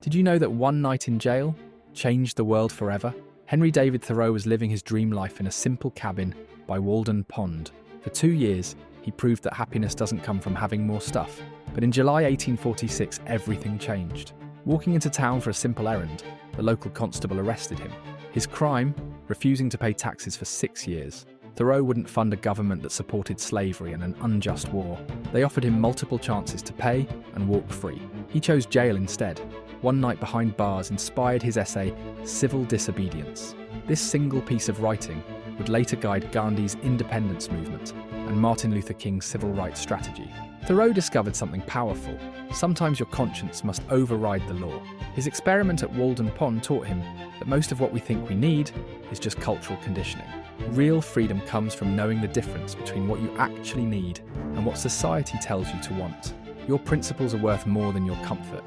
Did you know that one night in jail changed the world forever? Henry David Thoreau was living his dream life in a simple cabin by Walden Pond. For 2 years, he proved that happiness doesn't come from having more stuff. But in July 1846, everything changed. Walking into town for a simple errand, the local constable arrested him. His crime? Refusing to pay taxes for 6 years. Thoreau wouldn't fund a government that supported slavery and an unjust war. They offered him multiple chances to pay and walk free. He chose jail instead. One night behind bars inspired his essay, Civil Disobedience. This single piece of writing would later guide Gandhi's independence movement and Martin Luther King's civil rights strategy. Thoreau discovered something powerful. Sometimes your conscience must override the law. His experiment at Walden Pond taught him that most of what we think we need is just cultural conditioning. Real freedom comes from knowing the difference between what you actually need and what society tells you to want. Your principles are worth more than your comfort.